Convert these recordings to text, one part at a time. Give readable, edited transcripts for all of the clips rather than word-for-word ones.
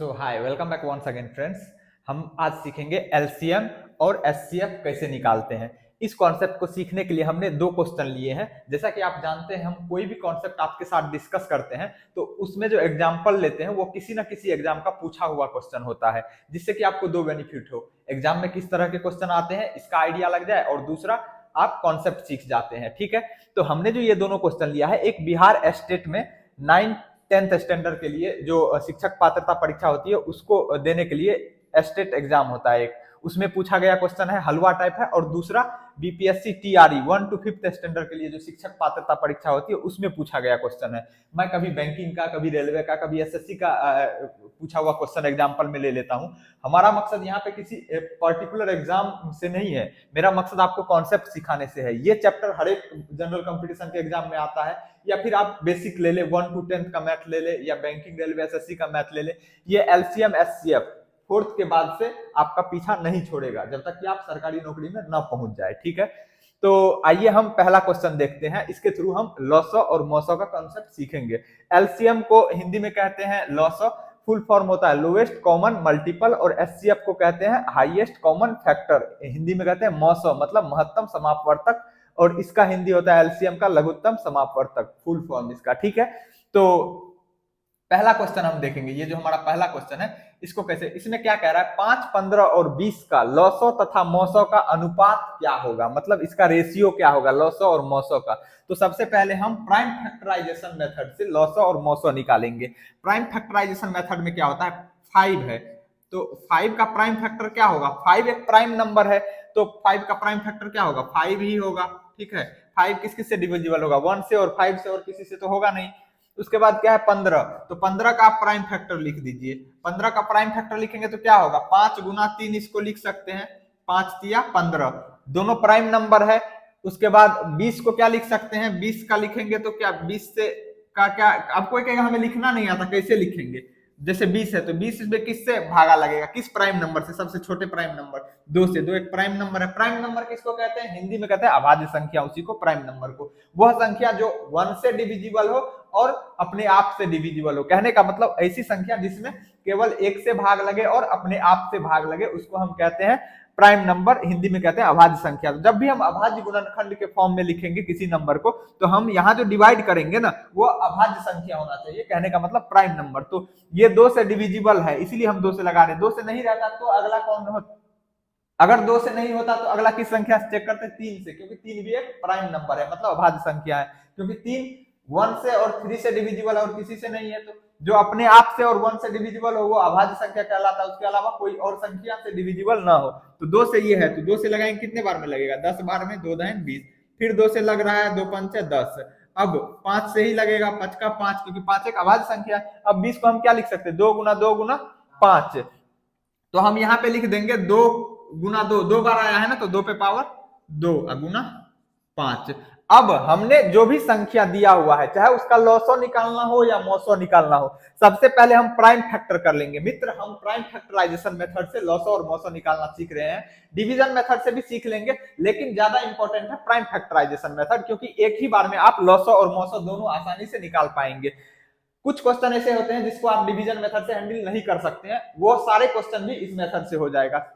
सो hi welcome back once again friends. हम आज सीखेंगे एलसीएम और एचसीएफ कैसे निकालते हैं। इस कॉन्सेप्ट को सीखने के लिए हमने दो क्वेश्चन लिए हैं। जैसा कि आप जानते हैं, हम कोई भी कॉन्सेप्ट आपके साथ डिस्कस करते हैं तो उसमें जो एग्जांपल लेते हैं वो किसी ना किसी एग्जाम का पूछा हुआ क्वेश्चन होता है, जिससे कि आपको दो बेनिफिट हो। एग्जाम में किस तरह के क्वेश्चन आते हैं इसका आइडिया लग जाए, और दूसरा आप कॉन्सेप्ट सीख जाते हैं। ठीक है, तो हमने जो ये दोनों क्वेश्चन लिया है, एक बिहार स्टेट में 9th 10th स्टैंडर्ड के लिए जो शिक्षक पात्रता परीक्षा होती है उसको देने के लिए स्टेट एग्जाम होता है। एक उसमें पूछा गया क्वेश्चन है, हलवा टाइप है, और दूसरा BPSC TRE 1 to 5th standard के लिए जो शिक्षक पात्रता परीक्षा होती है उसमें पूछा गया क्वेश्चन है। मैं कभी बैंकिंग का, कभी रेलवे का, कभी एसएससी का पूछा हुआ क्वेश्चन एग्जाम्पल में ले लेता हूँ। हमारा मकसद यहाँ पे किसी पर्टिकुलर एग्जाम से नहीं है, मेरा मकसद आपको कॉन्सेप्ट सिखाने से है। ये चैप्टर हर एक जनरल कंपटीशन के एग्जाम में आता है, या फिर आप बेसिक ले ले, 1 to 10th का मैथ ले ले, या बैंकिंग रेलवे एसएससी का मैथ ले ले। ये एलसीएम एचसीएफ 4th के बाद से आपका पीछा नहीं छोड़ेगा जब तक कि आप सरकारी नौकरी में ना पहुंच जाए। ठीक है, तो आइए हम पहला क्वेश्चन देखते हैं। इसके थ्रू हम लॉसो और मौसो का कॉन्सेप्ट सीखेंगे। एलसीएम को हिंदी में कहते हैं लॉसो, फुल फॉर्म होता है लोवेस्ट कॉमन मल्टीपल, और एचसीएफ को कहते हैं हाईएस्ट कॉमन फैक्टर, हिंदी में कहते हैं मौसो, मतलब महत्तम समापवर्तक, और इसका हिंदी होता है एलसीएम का लघुत्तम समापवर्तक, फुल फॉर्म इसका। ठीक है, तो पहला क्वेश्चन हम देखेंगे। ये जो हमारा पहला क्वेश्चन है इसको कैसे, इसमें क्या कह रहा है, 5, 15 और 20 का लॉसो तथा मौसो का अनुपात क्या होगा, मतलब इसका रेशियो क्या होगा लॉसो और मौसो का। तो सबसे पहले हम प्राइम फैक्टराइजेशन मेथड से लॉसो और मौसो निकालेंगे। प्राइम फैक्टराइजेशन मेथड में क्या होता है, 5 है तो 5 का प्राइम फैक्टर क्या होगा, 5 एक प्राइम नंबर है तो 5 का प्राइम फैक्टर क्या होगा, 5 ही होगा। ठीक है, 5 किस किस से डिविजिबल होगा, 1 से और 5 से, और किसी से तो होगा नहीं। उसके बाद क्या है 15, तो 15 का आप प्राइम फैक्टर लिख दीजिए। 15 का प्राइम फैक्टर लिखेंगे तो क्या होगा, 5 गुना 3 इसको लिख सकते हैं, 5 तिया 15, दोनों प्राइम नंबर है। उसके बाद 20 को क्या लिख सकते हैं, 20 का लिखेंगे तो क्या 20 से का क्या, अब कोई कहेगा हमें लिखना नहीं आता, कैसे लिखेंगे। जैसे 20 है तो 20 में किससे भागा लगेगा, किस प्राइम नंबर से, सबसे छोटे प्राइम नंबर 2 से। 2 एक प्राइम नंबर है। प्राइम नंबर किसको कहते हैं, हिंदी में कहते हैं अभाज्य संख्या, उसी को प्राइम नंबर को। वह संख्या जो 1 से डिविजिबल हो और अपने आप से डिविजिबल हो। कहने का मतलब ऐसी संख्या जिसमें केवल 1 से भाग लगे और अपने आप से भाग लगे, उसको हम कहते हैं प्राइम नंबर, हिंदी में कहते हैं अभाज्य संख्या। तो जब भी हम अभाज्य गुणनखंड के फॉर्म में लिखेंगे किसी नंबर को, तो हम यहाँ जो डिवाइड करेंगे ना वो अभाज्य संख्या होना चाहिए, कहने का मतलब प्राइम नंबर। तो ये 2 से डिविजिबल है इसलिए हम 2 से लगा रहे हैं। 2 से नहीं रहता तो अगला कौन होता, अगर 2 से नहीं होता तो अगला किस संख्या से चेक करते हैं, 3 से, क्योंकि 3 भी एक प्राइम नंबर है, मतलब अभाज्य संख्या है। क्योंकि 3 1 से और 3 से डिविजिबल है और किसी से नहीं है, तो जो अपने आप से और 1 से डिविजिबल हो वो अभाज्य संख्या कहलाता है, उसके अलावा कोई और संख्या से डिविजिबल ना हो। तो 2 से ये है, तो 2 से लगाएंगे कितने बार में लगेगा, 10 बार में, 2 दाएं 20। फिर 2 से लग रहा है, 2 पंचे 10। अब 5 से ही लगेगा, 5 का 5, क्योंकि 5 एक अभाज्य संख्या है। अब 20 को हम क्या लिख सकते हैं, 2 गुना 2 गुना 5, तो हम यहाँ पे लिख देंगे 2 गुना 2, 2 बार आया है ना, तो 2 पे पावर 2 गुना 5। अब हमने जो भी संख्या दिया हुआ है, चाहे उसका लॉसो निकालना हो या मौसो निकालना हो, सबसे पहले हम प्राइम फैक्टर कर लेंगे। मित्र, हम प्राइम फैक्टराइजेशन मेथड से लॉसो और मौसो निकालना सीख रहे हैं। डिवीजन मेथड से भी सीख लेंगे, लेकिन ज्यादा इंपॉर्टेंट है प्राइम फैक्टराइजेशन मेथड, क्योंकि एक ही बार में आप लॉसो और मौसो दोनों आसानी से निकाल पाएंगे। कुछ क्वेश्चन ऐसे होते हैं जिसको आप डिवीजन मेथड से हैंडल नहीं कर सकते हैं, वो सारे क्वेश्चन भी इस मेथड से हो जाएगा।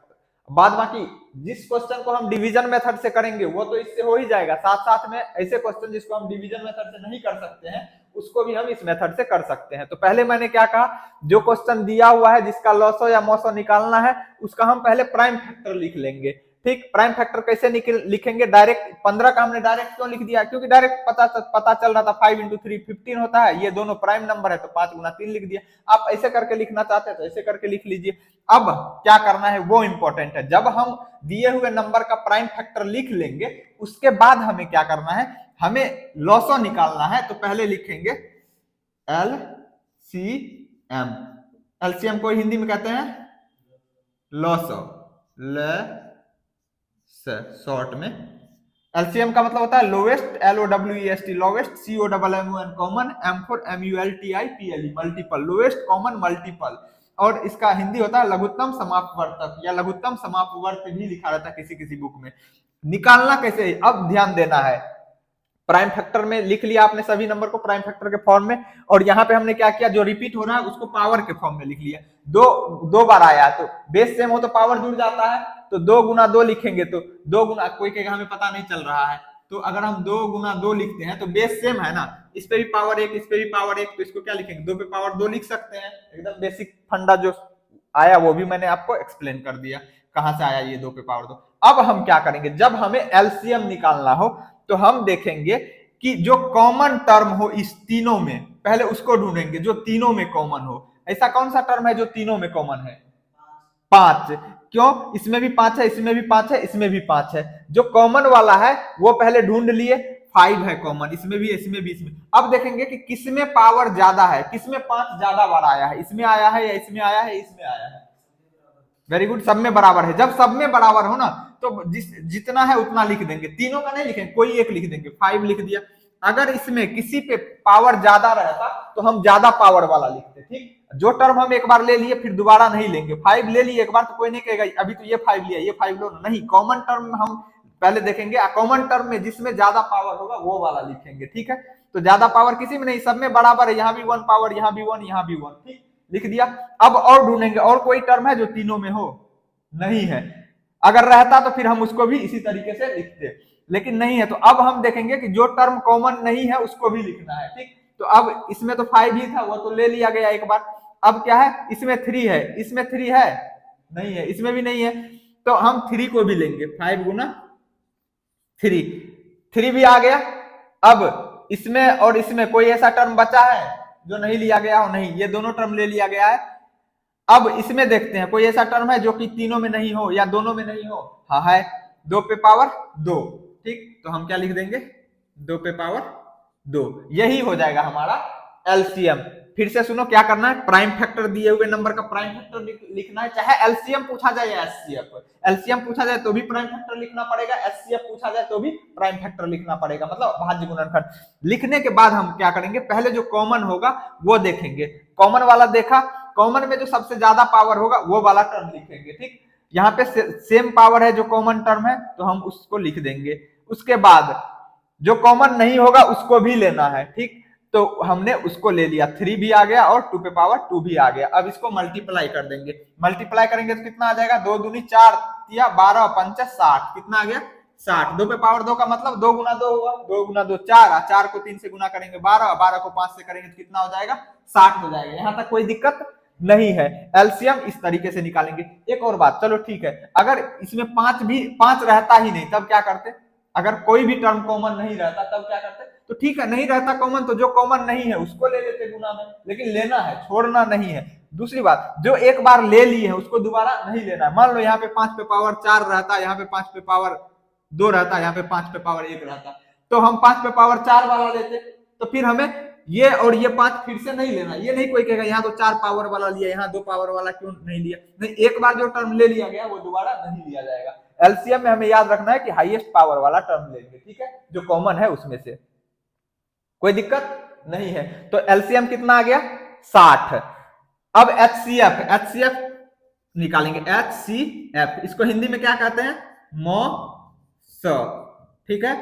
बाद बाकी जिस क्वेश्चन को हम डिवीजन मेथड से करेंगे वो तो इससे हो ही जाएगा, साथ साथ में ऐसे क्वेश्चन जिसको हम डिवीजन मेथड से नहीं कर सकते हैं उसको भी हम इस मेथड से कर सकते हैं। तो पहले मैंने क्या कहा, जो क्वेश्चन दिया हुआ है जिसका लॉसो या मौसो निकालना है उसका हम पहले प्राइम फैक्टर लिख लेंगे। ठीक, प्राइम फैक्टर कैसे लिखेंगे, डायरेक्ट 15 का हमने डायरेक्ट क्यों लिख दिया, क्योंकि डायरेक्ट पता चल रहा था 5 into 3 15 होता है, ये दोनों प्राइम नंबर है तो 5 गुना 3 लिख दिया। आप ऐसे करके लिखना चाहते हैं तो ऐसे करके लिख लीजिए। अब क्या करना है वो इंपॉर्टेंट है। जब हम दिए हुए नंबर का प्राइम फैक्टर लिख लेंगे उसके बाद हमें क्या करना है, हमें लॉसो निकालना है। तो पहले लिखेंगे एलसीएम, एलसीएम को हिंदी में कहते हैं लॉसो, शॉर्ट में। एलसीएम का मतलब होता है lowest, LOWEST lowest, COMMON common, M for MULTIPLE multiple, lowest common multiple, और इसका हिंदी होता है लघुत्तम समापवर्तक, या लघुत्तम समापवर्त भी लिखा रहता है किसी किसी बुक में। निकालना कैसे, अब ध्यान देना है। प्राइम फैक्टर में लिख लिया आपने सभी नंबर को प्राइम फैक्टर के फॉर्म में, और यहाँ पे हमने क्या किया, जो रिपीट हो रहा है उसको पावर के फॉर्म में लिख लिया। दो दो बार आया तो बेस सेम हो तो पावर जुड़ जाता है, तो 2 गुना 2 लिखेंगे तो 2 गुना, कोई कहेगा हमें पता नहीं चल रहा है, तो अगर हम 2 गुना 2 लिखते हैं तो बेस सेम है ना, इस पे भी पावर 1 इस पे भी पावर 1, तो इसको क्या लिखेंगे, 2 पे पावर 2 लिख सकते हैं। एकदम बेसिक फंडा जो आया वो भी मैंने आपको एक्सप्लेन कर दिया कहां से आया ये 2 पे पावर 2। अब हम क्या करेंगे, जब हमें एलसीएम निकालना हो तो हम देखेंगे कि जो कॉमन टर्म हो इस तीनों में, पहले उसको ढूंढेंगे जो तीनों में कॉमन हो। ऐसा कौन सा टर्म है जो तीनों में कॉमन है, 5। क्यों, इसमें भी 5 है, इसमें भी 5 है, इसमें भी 5 है। जो कॉमन वाला है वो पहले ढूंढ लिए, 5 है कॉमन, इसमें भी इसमें भी इसमें। अब देखेंगे कि किसमें पावर ज्यादा है, किसमें 5 ज्यादा बार आया है, इसमें आया है या इसमें आया है, इसमें आया है। वेरी गुड, सब में बराबर है। जब सब में बराबर हो ना तो जितना है उतना लिख देंगे, तीनों का नहीं लिखेंगे, कोई एक लिख देंगे, 5 लिख दिया। अगर इसमें किसी पे पावर ज्यादा रहता तो हम ज्यादा पावर वाला लिखते, ठीक। जो टर्म हम एक बार ले लिए फिर दोबारा नहीं लेंगे, 5 ले लिए एक बार तो कोई नहीं कहेगा अभी तो ये 5 लिया, ये 5 लो नहीं, कॉमन टर्म हम पहले देखेंगे, कॉमन टर्म में जिसमें ज्यादा पावर होगा वो वाला लिखेंगे, ठीक है। तो ज्यादा पावर किसी में नहीं, सब में बराबर है, यहाँ भी 1 पावर, यहाँ भी 1, यहाँ भी 1, ठीक, लिख दिया। अब और ढूंढेंगे, और कोई टर्म है जो तीनों में हो, नहीं है। अगर रहता तो फिर हम उसको भी इसी तरीके से लिखते, लेकिन नहीं है। तो अब हम देखेंगे कि जो टर्म कॉमन नहीं है उसको भी लिखना है, ठीक। तो अब इसमें तो 5 ही था, वो तो ले लिया गया एक बार। अब क्या है, इसमें 3 है, इसमें 3 है नहीं है, इसमें भी नहीं है, तो हम 3 को भी लेंगे, 5 गुना 3 भी आ गया। अब इसमें और इसमें कोई ऐसा टर्म बचा है जो नहीं लिया गया हो, नहीं, ये दोनों टर्म ले लिया गया है। अब इसमें देखते हैं कोई ऐसा टर्म है जो कि तीनों में नहीं हो या दोनों में नहीं हो, हाँ है, 2 पे पावर 2, ठीक। तो हम क्या लिख देंगे, 2 पे पावर 2, यही हो जाएगा हमारा एलसीएम। फिर से सुनो क्या करना है, प्राइम फैक्टर दिए हुए नंबर का प्राइम फैक्टर लिखना है, चाहे एलसीएम पूछा जाए या एचसीएफ। एलसीएम पूछा जाए तो भी प्राइम फैक्टर लिखना पड़ेगा, एचसीएफ पूछा जाए तो भी प्राइम फैक्टर लिखना पड़ेगा, मतलब भाज्य गुणनखंड। लिखने के बाद हम क्या करेंगे, पहले जो कॉमन होगा वो देखेंगे, कॉमन वाला देखा, कॉमन में जो सबसे ज्यादा पावर होगा वो वाला टर्म लिखेंगे, ठीक। यहाँ पे सेम पावर है जो कॉमन टर्म है तो हम उसको लिख देंगे। उसके बाद जो कॉमन नहीं होगा उसको भी लेना है, ठीक। तो हमने उसको ले लिया, 3 भी आ गया और 2 पे पावर 2 भी आ गया। अब इसको मल्टीप्लाई कर देंगे, मल्टीप्लाई करेंगे तो कितना आ जाएगा, 2 दूनी 4, 12 5 60, कितना आ गया 60। 2 पे पावर 2 का मतलब 2 गुना 2 हुआ, 2 गुना 2 4, 4 को 3 से गुना करेंगे 12, 12 को 5 से करेंगे तो कितना हो जाएगा 60 हो जाएगा। यहाँ तक कोई दिक्कत नहीं है, एलसीएम इस तरीके से निकालेंगे। एक और बात, चलो ठीक है, अगर इसमें 5 रहता ही नहीं तब क्या करते, अगर कोई भी टर्म कॉमन नहीं रहता तब क्या करते, तो ठीक है नहीं रहता कॉमन तो जो कॉमन नहीं है उसको ले लेते गुना में, लेकिन लेना है, छोड़ना नहीं है। दूसरी बात, जो एक बार ले लिए है उसको दोबारा नहीं लेना है। मान लो यहाँ पे 5 पे पावर 4 रहता, यहाँ पे 5 पे पावर 2 रहता, यहाँ पे 5 पे पावर 1 रहता, तो हम 5 पे पावर 4 वाला लेते, तो फिर हमें ये और ये 5 फिर से नहीं लेना। ये नहीं कोई कहेगा यहाँ तो 4 पावर वाला लिया, यहाँ 2 पावर वाला क्यों नहीं लिया, नहीं, एक बार जो टर्म ले लिया गया वो दोबारा नहीं लिया जाएगा। एलसीएम में हमें याद रखना है कि हाईएस्ट पावर वाला टर्म लेंगे, ठीक है, जो कॉमन है उसमें से, कोई दिक्कत नहीं है। तो एलसीएम कितना आ गया 60। अब एचसीएफ निकालेंगे, एचसीएफ इसको हिंदी में क्या कहते हैं, मॉस, ठीक है।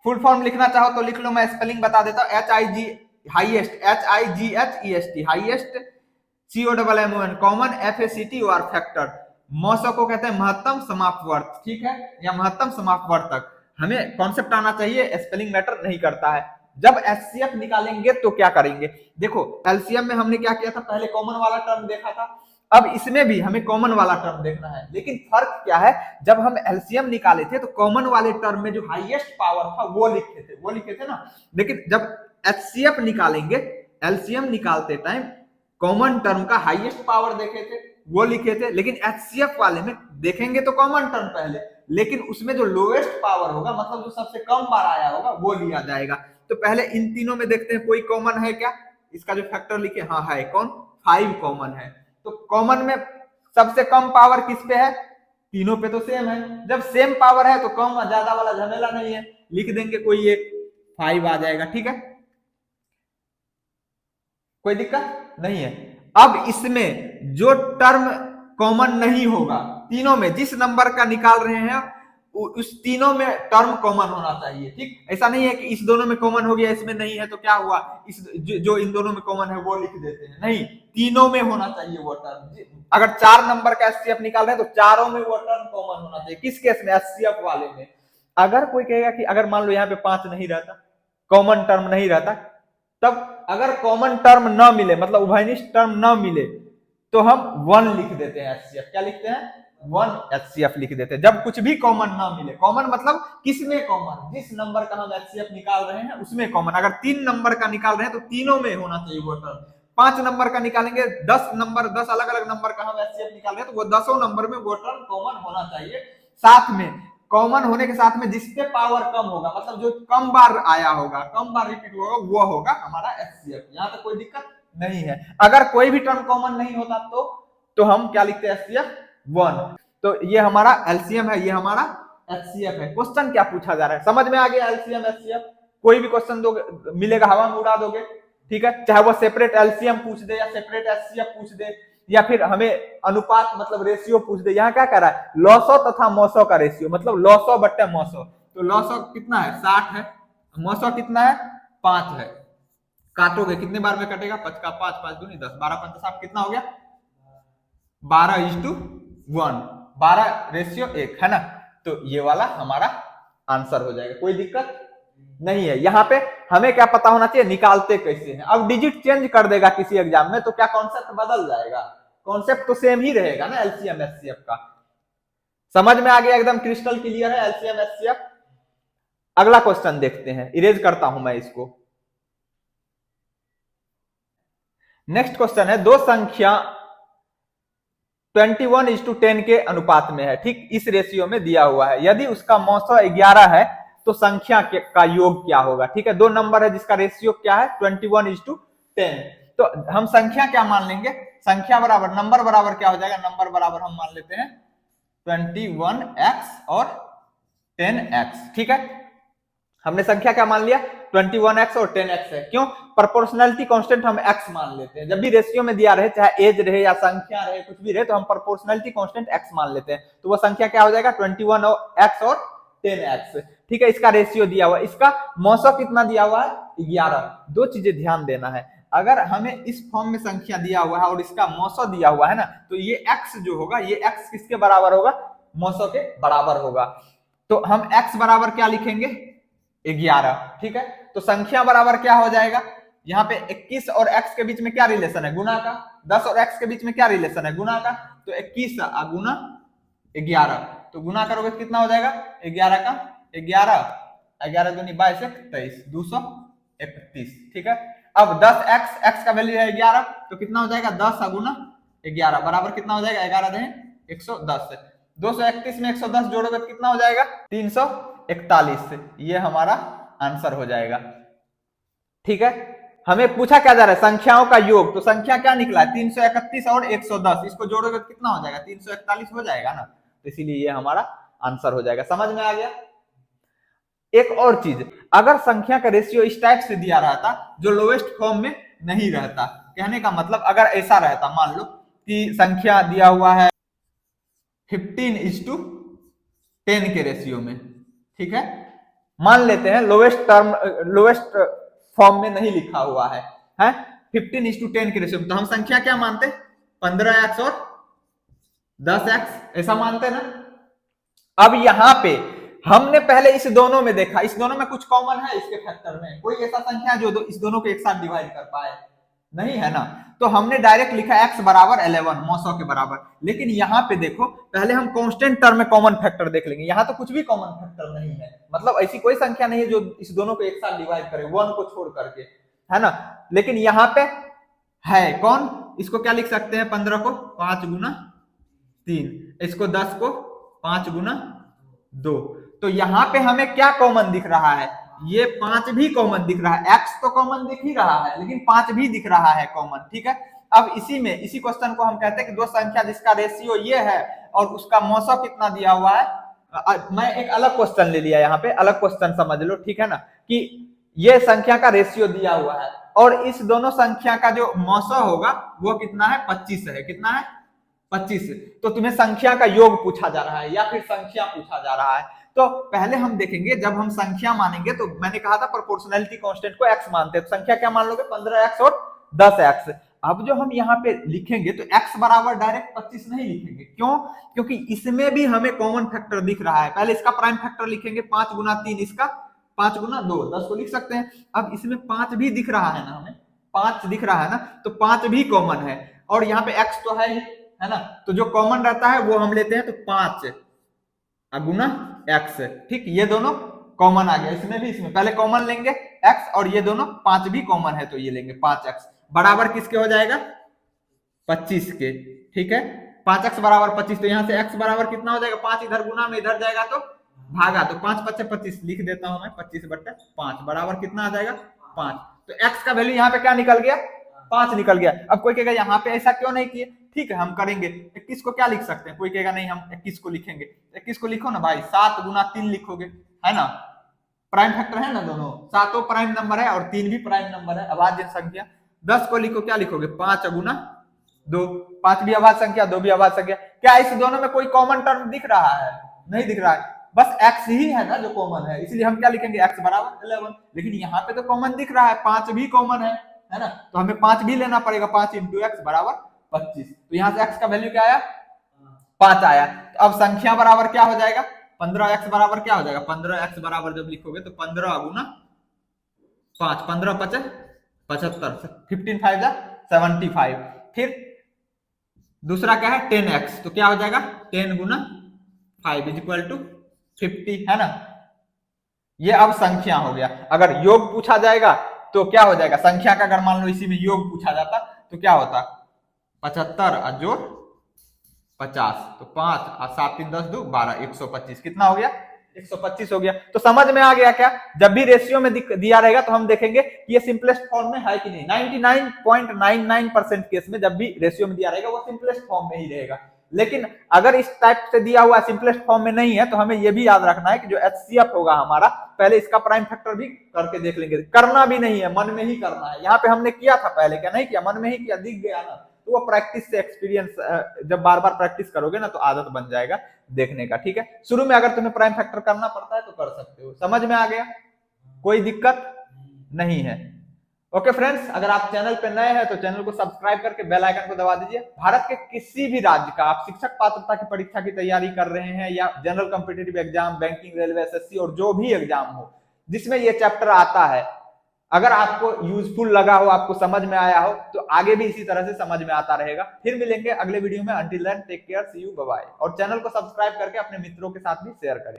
फुल फॉर्म लिखना चाहो तो लिख लो, मैं स्पेलिंग बता देता हूं, HIG highest, HIGHEST highest, COMMON common, FACTOR factor, मौसो को कहते हैं महत्तम समापवर्त, ठीक है, या महत्तम समापवर्तक। हमें कॉन्सेप्ट आना चाहिए, स्पेलिंग मैटर नहीं करता है। जब एचसीएफ निकालेंगे तो क्या करेंगे, देखो एलसीएम में हमने क्या किया था, पहले कॉमन वाला टर्म देखा था, अब इसमें भी हमें कॉमन वाला टर्म देखना है। लेकिन फर्क क्या है, जब हम एलसीएम निकाले थे तो कॉमन वाले टर्म में जो हाईएस्ट पावर था वो लिखे थे ना, लेकिन जब एचसीएफ निकालेंगे, एलसीएम निकालते टाइम कॉमन टर्म का हाईएस्ट पावर देखे थे वो लिखे थे, लेकिन एचसीएफ वाले में देखेंगे तो कॉमन टर्म पहले, लेकिन उसमें जो लोएस्ट पावर होगा, मतलब जो सबसे कम बार आया होगा वो लिया जाएगा। तो पहले इन तीनों में देखते हैं कोई कॉमन है क्या, इसका जो फैक्टर लिखे, हाँ है, कौन, 5 कॉमन है। तो कॉमन में सबसे कम पावर किस पे है, तीनों पे तो सेम है। जब सेम पावर है तो कम ज्यादा वाला झमेला नहीं है, लिख देंगे कोई एक, 5 आ जाएगा, ठीक है, कोई दिक्कत नहीं है। अब इसमें जो टर्म कॉमन नहीं होगा, तीनों में जिस नंबर का निकाल रहे हैं उस तीनों में टर्म कॉमन होना चाहिए। ठीक, ऐसा नहीं है कि इस दोनों में कॉमन हो गया इसमें नहीं है तो क्या हुआ, इस जो इन दोनों में कॉमन है वो लिख देते हैं, नहीं, तीनों में होना चाहिए वो टर्म। अगर 4 नंबर का एचसीएफ निकाल रहे हैं तो चारों में वो टर्म कॉमन होना चाहिए। किस केस में, एचसीएफ वाले में। अगर कोई कहेगा कि अगर मान लो यहाँ पे 5 नहीं रहता, कॉमन टर्म नहीं रहता, तब अगर कॉमन टर्म ना मिले, मतलब उभयनिष्ठ टर्म ना मिले, तो हम 1 लिख देते हैं एचसीएफ। क्या लिखते हैं, 1 एचसीएफ लिख देते हैं। जब कुछ भी कॉमन ना मिले, कॉमन मतलब किसमें कॉमन, जिस नंबर का हम एचसीएफ निकाल रहे हैं उसमें कॉमन। अगर 3 नंबर का निकाल रहे हैं तो तीनों में होना चाहिए वो टर्म। 5 नंबर का निकालेंगे, 10 नंबर, 10 अलग अलग नंबर का हम एचसीएफ निकाल रहे हैं तो वो 10 नंबर में वो टर्म कॉमन होना चाहिए। साथ में कॉमन होने के साथ में जिसपे पावर कम होगा, मतलब जो कम बार आया होगा, कम बार रिपीट होगा, वो होगा हमारा एचसीएफ। यहाँ तक कोई दिक्कत नहीं है। अगर कोई भी टर्म कॉमन नहीं होता तो हम क्या लिखते हैं, एचसीएफ 1। तो ये हमारा एलसीएम है, ये हमारा एचसीएफ है। क्वेश्चन क्या पूछा जा रहा है, समझ में आ गया, एलसीएम एचसीएफ। कोई भी क्वेश्चन दोगे मिलेगा, हवा में उड़ा दोगे, ठीक है। चाहे वो सेपरेट एलसीएम पूछ दे या सेपरेट एचसीएफ पूछ दे, या फिर हमें अनुपात मतलब रेशियो पूछ दे। यहाँ क्या कर रहा है, लॉसो तथा मौसो का रेशियो, मतलब लॉसो बट्टे मौसो। तो लॉसो कितना है, 60 है, मौसो कितना है, 5 है। काटोगे कितने बार में कटेगा, 5 का 5, 5 दूनी 10, 12 5 7, कितना हो गया, 12:1, 12:1 है ना। तो ये वाला हमारा आंसर हो जाएगा, कोई दिक्कत नहीं है। यहाँ पे हमें क्या पता होना चाहिए, निकालते कैसे हैं। अब डिजिट चेंज कर देगा किसी एग्जाम में तो क्या कॉन्सेप्ट बदल जाएगा, कॉन्सेप्ट तो सेम ही रहेगा ना एलसीएम एचसीएफ का। समझ में आ गया, एकदम क्रिस्टल क्लियर है एलसीएम एचसीएफ। अगला क्वेश्चन देखते हैं, इरेज करता हूं मैं इसको। नेक्स्ट क्वेश्चन है, दो संख्या 21:10 के अनुपात में है, ठीक इस रेशियो में दिया हुआ है। यदि उसका मौसा 11 है तो संख्या का योग क्या होगा। ठीक है, दो नंबर है जिसका रेशियो क्या है, 21:10। तो हम संख्या क्या मान लेंगे, संख्या बराबर नंबर बराबर क्या हो जाएगा, नंबर बराबर हम मान लेते हैं 21x और 10x। ठीक है, हमने संख्या क्या मान लिया, 21x और 10x है। क्यों, प्रोपोर्शनलिटी कांस्टेंट हम x मान लेते हैं। जब भी रेशियो में दिया रहे, चाहे एज रहे या संख्या रहे, कुछ भी रहे, तो हम प्रोपोर्शनलिटी कांस्टेंट x मान लेते हैं। तो वो संख्या क्या हो जाएगा, 21x और 10x। ठीक है, इसका रेशियो दिया हुआ है। इसका मौसा कितना दिया हुआ है, 11। दो चीजें ध्यान देना है, अगर हमें इस फॉर्म में संख्या दिया हुआ है और इसका मौसा दिया हुआ है ना, तो ये x जो होगा, ये x किसके बराबर होगा, मौसा के बराबर होगा। तो हम x बराबर क्या लिखेंगे, 11। ठीक है, तो संख्या बराबर क्या हो जाएगा, यहाँ पे 21 और x के बीच में क्या रिलेशन है, गुना का। 10 और x के बीच में क्या रिलेशन है, गुना का। तो 21 गुना 11, तो गुना करोगे कितना हो जाएगा, 11 का 11, 11 दूनी 22, 23, 231। ठीक है, अब 10x, x का वैल्यू है 11, तो कितना हो जाएगा, 10 गुना 11 बराबर कितना हो जाएगा, 11 दें 110। 231 में 110 जोड़ोगे तो कितना हो जाएगा, 341। ये हमारा आंसर हो जाएगा। ठीक है, हमें पूछा क्या जा रहा है, संख्याओं का योग। तो संख्या क्या निकला है, 331 और 110, इसको जोड़ोगे तो कितना हो जाएगा, 341 हो जाएगा ना। तो इसीलिए ये हमारा आंसर हो जाएगा। समझ में आ गया। एक और चीज, अगर संख्या का रेशियो इस टाइप से दिया रहता जो लोवेस्ट फॉर्म में नहीं रहता, कहने का मतलब अगर ऐसा रहता, मान लो कि संख्या दिया हुआ है 15:10 के रेशियो में, ठीक है, मान लेते हैं लोवेस्ट फॉर्म में नहीं लिखा हुआ है 15:10 के रेशियो में, तो हम संख्या क्या मानते, 15x और 10x, ऐसा मानते ना। अब यहां पे हमने पहले इस दोनों में देखा, इस दोनों में कुछ कॉमन है, इसके फैक्टर में कोई ऐसा संख्या जो इस दोनों को एक साथ डिवाइड कर पाए, नहीं है ना। तो हमने डायरेक्ट लिखा x बराबर 11, 900 के बराबर। लेकिन यहाँ पे देखो, पहले हम कांस्टेंट टर्म में कॉमन फैक्टर देख लेंगे। यहाँ तो कुछ भी कॉमन फैक्टर नहीं है, मतलब ऐसी कोई संख्या नहीं है जो इस दोनों को एक साथ डिवाइड करे, 1 को छोड़ करके, है ना। लेकिन यहाँ पे है कौन, इसको क्या लिख सकते हैं, 15 को 5 गुना 3, इसको 10 को 5 गुना 2। तो यहाँ पे हमें क्या कॉमन दिख रहा है, ये 5 भी कॉमन दिख रहा है। x तो कॉमन दिख ही रहा है, लेकिन 5 भी दिख रहा है कॉमन। ठीक है, अब इसी क्वेश्चन को हम कहते हैं कि दो संख्या जिसका रेशियो ये है और उसका मौसा कितना दिया हुआ है। मैं एक अलग क्वेश्चन ले लिया, यहाँ पे अलग क्वेश्चन समझ लो, ठीक है ना, कि ये संख्या का रेशियो दिया हुआ है और इस दोनों संख्या का जो मौसा होगा वो कितना है, 25 है। कितना है, 25। तो तुम्हें संख्या का योग पूछा जा रहा है या फिर संख्या पूछा जा रहा है, तो पहले हम देखेंगे, जब हम संख्या मानेंगे तो मैंने कहा था प्रोपोर्शनैलिटी कांस्टेंट को x मानते हैं, तो संख्या क्या मान लोगे 15x और 10x। अब जो हम यहाँ पे लिखेंगे तो x बराबर डायरेक्ट 25 नहीं लिखेंगे, क्यों? क्योंकि इसमें भी हमें कॉमन फैक्टर दिख रहा है। पहले इसका प्राइम फैक्टर लिखेंगे, 5 गुना 3, इसका 5 गुना 2, 10 को लिख सकते हैं। अब इसमें 5 भी दिख रहा है ना, हमें 5 दिख रहा है ना, तो 5 भी कॉमन है और यहाँ पे x तो है ना, तो जो कॉमन रहता है वो हम लेते हैं, तो 5 गुना x, ठीक, ये दोनों कॉमन आ गया, इसमें भी इसमें पहले कॉमन लेंगे x और ये दोनों 5 भी कॉमन है, तो ये लेंगे 5x बराबर किसके हो जाएगा 25 के, ठीक है। 5x बराबर 25, तो यहाँ से x बराबर कितना हो जाएगा 5, इधर गुना में इधर जाएगा तो भागा, तो 5 5 25 लिख देता हूं मैं, 25/5 बराबर कितना आ जाएगा 5। तो x का वैल्यू यहाँ पे क्या निकल गया 5 निकल गया। अब कोई कहेगा यहाँ पे ऐसा क्यों नहीं किए, ठीक है हम करेंगे। 21 को क्या लिख सकते हैं, कोई कहेगा नहीं हम 21 को लिखेंगे, 21 को लिखो ना भाई, 7 गुना 3 लिखोगे, है ना, प्राइम फैक्टर है ना दोनों, 7 प्राइम नंबर है और 3 भी प्राइम नंबर है, अभाज्य संख्या। 10 को लिखो, क्या लिखोगे 5 गुना 2, 5 भी अभाज्य संख्या, 2 भी अभाज्य संख्या। क्या इस दोनों में कोई कॉमन टर्म दिख रहा है, नहीं दिख रहा है, बस x ही है ना जो कॉमन है, इसलिए हम क्या लिखेंगे x बराबर 11। लेकिन यहाँ पे तो कॉमन दिख रहा है, 5 भी कॉमन है ना, तो हमें 5 भी लेना पड़ेगा, 5 इंटू एक्स बराबर 25। तो यहाँ से x का वैल्यू क्या आया 5 आया। तो अब संख्या बराबर क्या हो जाएगा 15x बराबर क्या हो जाएगा 15x बराबर जब लिखोगे तो 15 गुना 5, 15 5 75, 15 5 जा 75। फिर दूसरा क्या है 10x, तो क्या हो जाएगा 10 गुना 5 इज इक्वल टू 50, है ना। ये अब संख्या हो गया। अगर योग पूछा जाएगा तो क्या हो जाएगा, संख्या का अगर मान लो इसी में योग पूछा जाता तो क्या होता 75 और जोड़ 50, तो 5 और 7 3 10 2 12, 125 कितना हो गया 125 हो गया। तो समझ में आ गया क्या, जब भी रेशियो में दिया रहेगा तो हम देखेंगे कि ये सिंपलेस्ट फॉर्म में है कि नहीं। 99.99% केस में जब भी रेशियो में दिया रहेगा वो सिंपलेस्ट फॉर्म में ही रहेगा। लेकिन अगर इस टाइप से दिया हुआ सिंपलेस्ट फॉर्म में नहीं है तो हमें यह भी याद रखना है कि जो एचसीएफ होगा हमारा, पहले इसका प्राइम फैक्टर भी करके देख लेंगे। करना भी नहीं है, मन में ही करना है। यहाँ पे हमने किया था पहले, क्या नहीं किया, मन में ही किया, दिख गया ना, तो वो प्रैक्टिस से एक्सपीरियंस, जब बार बार प्रैक्टिस करोगे ना तो आदत बन जाएगा देखने का, ठीक है। शुरू में अगर तुम्हें प्राइम फैक्टर करना पड़ता है तो कर सकते हो। समझ में आ गया, कोई दिक्कत नहीं है। ओके फ्रेंड्स, अगर आप चैनल पे नए हैं तो चैनल को सब्सक्राइब करके बेल आइकन को दबा दीजिए। भारत के किसी भी राज्य का आप शिक्षक पात्रता की परीक्षा की तैयारी कर रहे हैं या general competitive exam, banking, railway, SSC और जो भी एग्जाम हो जिसमें ये चैप्टर आता है, अगर आपको यूजफुल लगा हो, आपको समझ में आया हो, तो आगे भी इसी तरह से समझ में आता रहेगा। फिर मिलेंगे अगले वीडियो में। Until then take care, see you, bye bye. और चैनल को सब्सक्राइब करके अपने मित्रों के साथ भी शेयर करें।